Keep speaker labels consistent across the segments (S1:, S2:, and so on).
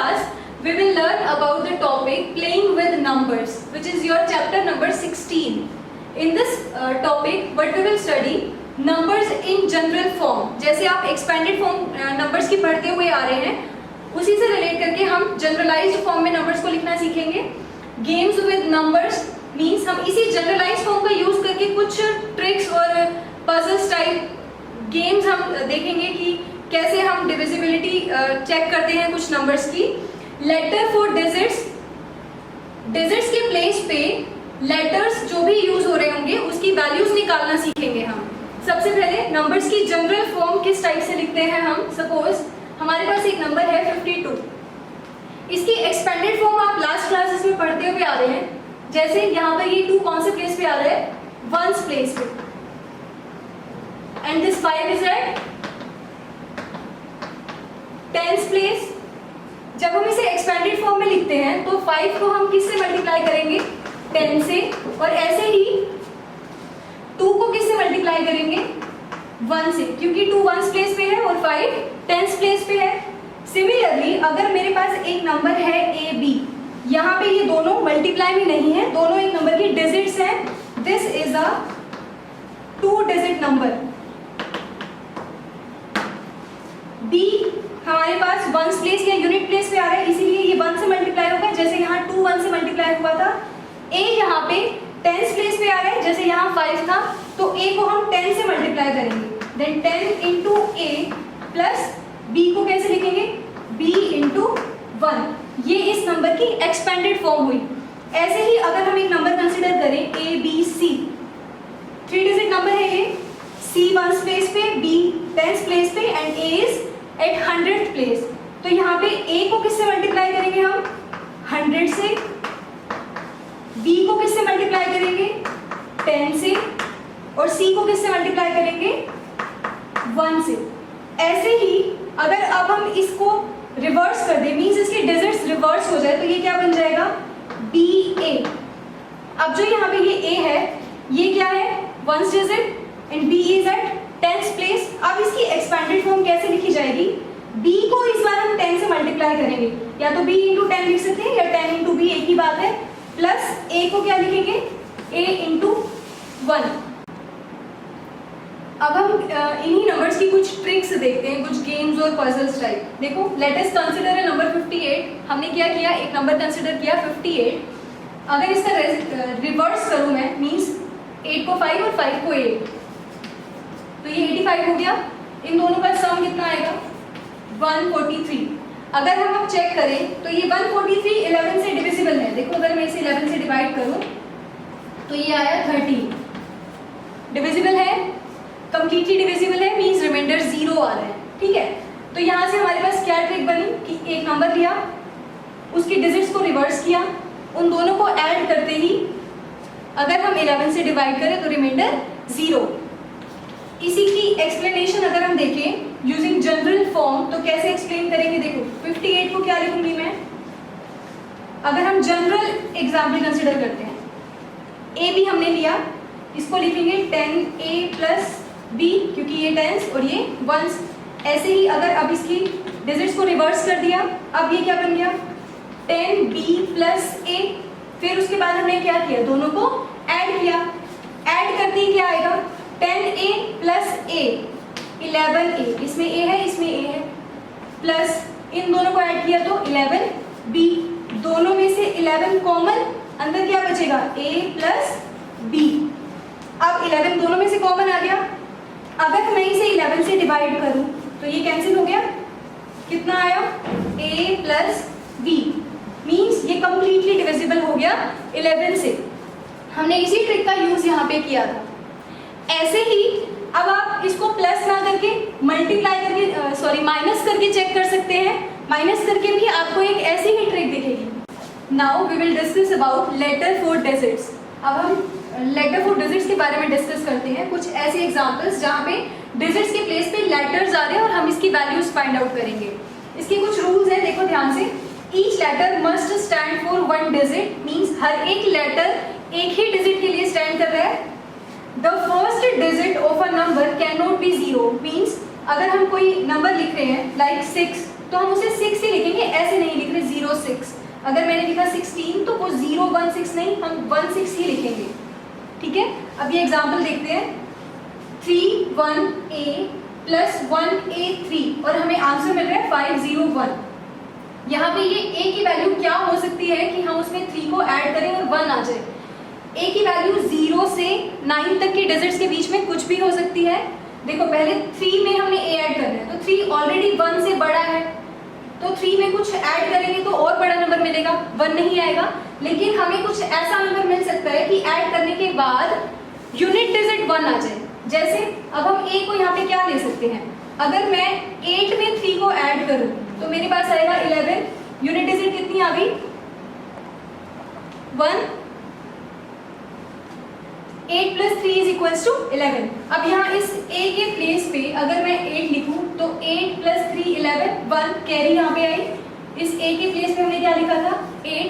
S1: class we will learn about the topic playing with numbers, which is your chapter number 16. In this topic what we will study numbers in general form. जैसे आप expanded form numbers की पढ़ते हुए आ रहे हैं, उसी से relate करके हम generalized form में numbers को लिखना सीखेंगे. Games with numbers means हम इसी generalized form का use करके कुछ tricks और puzzles type games हम देखेंगे कि कैसे हम divisibility check करते हैं कुछ numbers की. Letter for digits, digits के place पे letters जो भी use हो रहे होंगे उसकी values निकालना सीखेंगे हम. सबसे पहले numbers की general form किस टाइप से लिखते हैं हम. Suppose हमारे पास एक number है 52. इसकी expanded form आप last classes में पढ़ते हुए आ रहे हैं. जैसे यहाँ पर ये 2 कौन से place पे आ रहा है, ones place पे, and this 5 is at tens place. जब हम इसे एक्सपेंडेड फॉर्म में लिखते हैं तो 5 को हम किससे मल्टीप्लाई करेंगे, 10 से, और ऐसे ही 2 को किससे मल्टीप्लाई करेंगे, 1 से, क्योंकि 2 वंस प्लेस पे है और 5 टेंस प्लेस पे है. सिमिलरली अगर मेरे पास एक नंबर है ए बी, यहाँ पे ये दोनों मल्टीप्लाई में नहीं है, दोनों एक नंबर की डिजिट्स हैं. This is a 2 digit number. B हमारे पास वंस प्लेस या यूनिट प्लेस पे आ रहा है, इसीलिए ये 1 से मल्टीप्लाई होगा, जैसे यहाँ 2 1 से मल्टीप्लाई हुआ था. ए यहाँ पे टेंस प्लेस पे आ रहा है, जैसे यहाँ 5 था, तो ए को हम 10 से मल्टीप्लाई करेंगे. देन 10 इंटू ए प्लस बी को कैसे लिखेंगे, b इंटू 1. ये इस नंबर की एक्सपेंडेड फॉर्म हुई. ऐसे ही अगर हम एक नंबर कंसिडर करें A B C, 3 digit number है ये. सी वंस प्लेस पे, बी टेंस प्लेस पे and A is at 100th place. तो यहाँ पे a को किससे मल्टीप्लाई करेंगे हम, 100 से. b को किससे मल्टीप्लाई करेंगे, 10 से, और c को किससे मल्टीप्लाई करेंगे, 1 से. ऐसे ही अगर अब हम इसको रिवर्स कर दें, मींस इसके डिजिट्स रिवर्स हो जाए, तो ये क्या बन जाएगा, ba. अब जो यहाँ पे ये a है, ये क्या है, ones digit, and b is at 10th place. अब इसकी एक्सपेंडेड फॉर्म कैसे लिखी जाएगी, b को इस बार हम 10 से मल्टीप्लाई करेंगे, या तो b इंटू 10 लिख सकते हैं या 10 इंटू b, एक ही बात है. प्लस a को क्या लिखेंगे, a इंटू 1. अब हम इन्हीं नंबर्स की कुछ ट्रिक्स देखते हैं, कुछ गेम्स और पजल्स टाइप. देखो, let us consider a number 58. हमने क्या किया, एक नंबर कंसीडर किया 58. अगर इसका रिवर्स करूं मैं, मीन्स 8 को 5 और 5 को 8, तो ये 85 हो गया. इन दोनों का सम कितना आएगा, 143. अगर हम अब चेक करें तो ये 143 11 से डिविजिबल है. देखो, अगर मैं इसे 11 से डिवाइड करूं तो ये आया 13. डिविजिबल है, कंप्लीटली डिविजिबल है, मींस रिमाइंडर 0 आ रहा है. ठीक है, तो यहाँ से हमारे पास क्या ट्रिक बनी कि एक नंबर लिया, उसकी डिजिट्स को रिवर्स किया, उन दोनों को ऐड करते ही अगर हम 11 से डिवाइड करें तो रिमाइंडर 0. इसी की एक्सप्लेनेशन अगर हम देखें यूजिंग जनरल फॉर्म, तो कैसे एक्सप्लेन करेंगे. देखो, 58 को क्या लिखूंगी मैं, अगर हम जनरल एग्जाम्पल कंसिडर करते हैं, ए बी हमने लिया, इसको लिखेंगे 10a प्लस बी, क्योंकि ये टेंस और ये वंस. ऐसे ही अगर अब इसकी डिजिट्स को रिवर्स कर दिया, अब ये क्या बन गया, 10b प्लस a. फिर उसके बाद हमने क्या किया, दोनों को ऐड किया. ऐड करते ही क्या आएगा, 10a प्लस a, 11a. इसमें a है, इसमें a है, प्लस इन दोनों को ऐड किया तो 11b. दोनों में से 11 कॉमन, अंदर क्या बचेगा, a प्लस b. अब 11 दोनों में से कॉमन आ गया. अगर मैं इसे 11 से डिवाइड करूं तो ये कैंसिल हो गया. कितना आया, a प्लस b, मीन्स ये कंप्लीटली डिविजिबल हो गया 11 से. हमने इसी ट्रिक का यूज यहाँ पे किया था. ऐसे ही अब आप इसको प्लस ना करके मल्टीप्लाई करके माइनस करके चेक कर सकते हैं. माइनस करके भी आपको एक ऐसी ही ट्रिक दिखेगी. Now we will discuss about letter for digits. अब हम लेटर फॉर डिजिट्स के बारे में डिस्कस करते हैं. कुछ ऐसे एग्जांपल्स जहाँ पे डिजिट्स के प्लेस पे लेटर्स आ रहे हैं और हम इसकी वैल्यूज फाइंड आउट करेंगे. इसके कुछ रूल्स हैं, देखो ध्यान से. Each letter must stand for 1 digit, means हर एक लेटर एक ही डिजिट के लिए स्टैंड कर रहा है. The first digit of a number cannot be 0, means अगर हम कोई नंबर लिख रहे हैं लाइक 6, तो हम उसे 6 ही लिखेंगे, ऐसे नहीं लिख रहे 06। अगर मैंने लिखा 16 तो वो 016 नहीं, हम 16 ही लिखेंगे। ठीक है, अब ये एग्जाम्पल देखते हैं। 31A प्लस 1A3 और हमें आंसर मिल रहा है 501। यहाँ पे ये A की वैल्यू क्या हो सकती है कि हम उसमें 3 को ऐड करें और 1 आ जाए। A की वैल्यू 0 से 9 तक के डिजिट्स के बीच में कुछ भी हो सकती है। देखो पहले 3 में हमने A ऐड करना है, तो 3 ऑलरेडी 1 से बड़ा है, तो 3 में कुछ ऐड करेंगे तो और बड़ा नंबर मिलेगा, 1 नहीं आएगा। लेकिन हमें कुछ ऐसा नंबर मिल सकता है कि ऐड करने के बाद यूनिट डिजिट 1 आ जाए। जैसे अब हम A को यहाँ पे क्या ले सकते हैं, अगर मैं 8 में 3 को ऐड करूँ तो मेरे पास आएगा 11। यूनिट डिजिट कितनी आ गई, 1। 8 प्लस 3 इज इक्वल्स टू 11। अब यहाँ इस A के प्लेस पे अगर मैं 8 लिखूं तो 8 प्लस 3 11, 1 कैरी यहाँ पे आई। इस A के प्लेस पे हमने क्या लिखा था 8,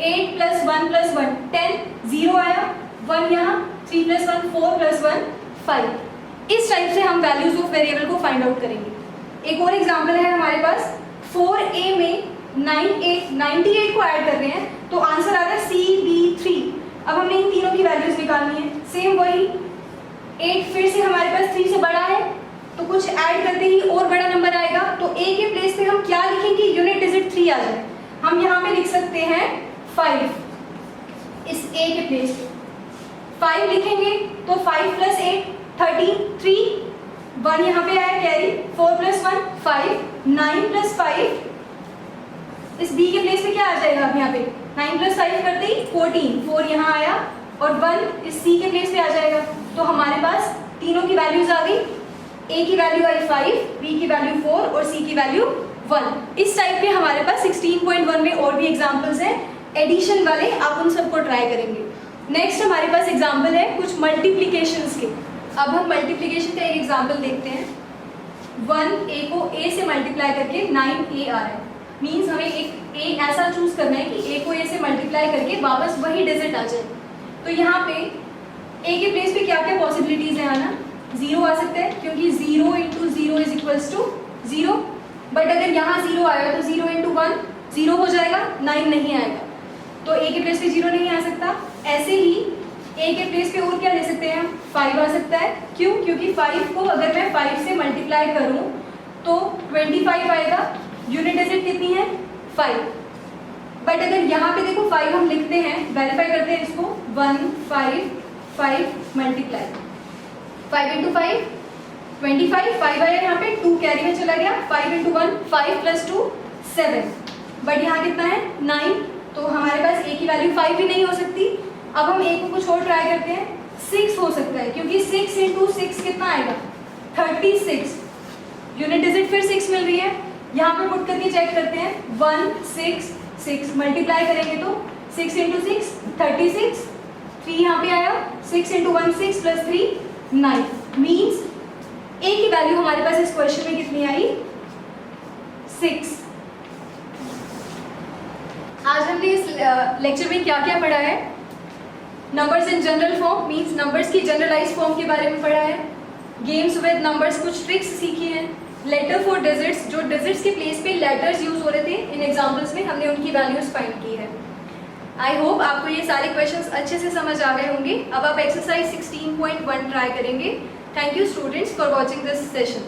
S1: 8 प्लस 1 प्लस 1 10, 0 आया, 1 यहाँ, 3 प्लस 1 4 प्लस 1 5। इस टाइप से हम वैल्यूज ऑफ वेरिएबल को फाइंड आउट करेंगे। एक और एग्जाम्पल है हमारे पास, 4A में 98 को ऐड कर रहे हैं तो आंसर आ रहा है CB3। अब हमने इन तीनों की वैल्यूज निकालनी है। सेम वही 8 फिर से हमारे पास 3 से बड़ा है तो कुछ ऐड करते ही और बड़ा नंबर आएगा, तो A के प्लेस पे हम क्या लिखेंगे, यूनिट डिजिट 3 आ जाए। हम यहाँ पे लिख सकते हैं 5। इस A के प्लेस पे 5 लिखेंगे तो 5 प्लस 8 13, 3 1 यहाँ पे आया कैरी, 4 प्लस 1 5, 9 प्लस 5। इस B के प्लेस पे क्या आ जाएगा, अब यहाँ पे 9 प्लस 5 करते ही 14, 4 यहाँ आया और 1 इस C के प्लेस पे आ जाएगा। तो हमारे पास तीनों की वैल्यूज आ गई, A की वैल्यू आई 5, B की वैल्यू 4 और C की वैल्यू 1। इस टाइप के हमारे पास 16.1 में और भी एग्जाम्पल्स हैं एडिशन वाले, आप उन सबको ट्राई करेंगे। नेक्स्ट हमारे पास एग्जाम्पल है कुछ मल्टीप्लीकेशंस के। अब हम मल्टीप्लीकेशन का एक एग्जाम्पल देखते हैं। 1A को A से मल्टीप्लाई करके 9A आ रहा है, मीन्स हमें एक A ऐसा चूज करना है कि A को A से मल्टीप्लाई करके वापस वही डिजिट आ जाए। तो यहाँ पे A के प्लेस पे क्या क्या पॉसिबिलिटीज है आना, 0 आ सकता है क्योंकि 0 into 0 is equals to 0। But अगर यहाँ 0 आया तो 0 इंटू 1 0 हो जाएगा, 9 नहीं आएगा, तो A के प्लेस पे 0 नहीं आ सकता। ऐसे ही A के प्लेस पे और क्या ले सकते हैं, 5 आ सकता है। क्यों, क्योंकि 5 को अगर मैं 5 से मल्टीप्लाई करूँ तो 25 आएगा, यूनिट डिजिट कितनी है 5। बट अगर यहाँ पे देखो 5 हम लिखते हैं, वेरीफाई करते हैं इसको, 1 5 5 मल्टीप्लाई 5 इंटू 5 25, 5 आया यहाँ पे, 2 कैरी में चला गया, 5 इंटू 1 5 प्लस 2 7। बट यहाँ कितना है 9, तो हमारे पास A की वैल्यू 5 भी नहीं हो सकती। अब हम A को कुछ और ट्राई करते हैं, 6 हो सकता है क्योंकि 6 इंटू 6 कितना आएगा 36। यूनिट डिजिट फिर 6 मिल रही है, यहाँ पे पुट करके चेक करते हैं, 1 6 6 मल्टीप्लाई करेंगे तो 6 इंटू 6 36, 3 यहाँ पे आया, 6 इंटू 1 6 प्लस 3 9। मीन्स A की वैल्यू हमारे पास इस क्वेश्चन में कितनी आई 6। आज हमने इस लेक्चर में क्या क्या पढ़ा है, numbers in general form means numbers की जनरलाइज फॉर्म के बारे में पढ़ा है, गेम्स विद नंबर्स कुछ ट्रिक्स सीखी हैं, लेटर फॉर डिजिट्स जो डिजिट्स के प्लेस पे लेटर्स यूज हो रहे थे इन एग्जाम्पल्स में हमने उनकी वैल्यूज फाइंड की है। आई होप आपको ये सारे क्वेश्चंस अच्छे से समझ आ गए होंगे। अब आप एक्सरसाइज 16.1 ट्राई करेंगे। Thank you students for watching this session.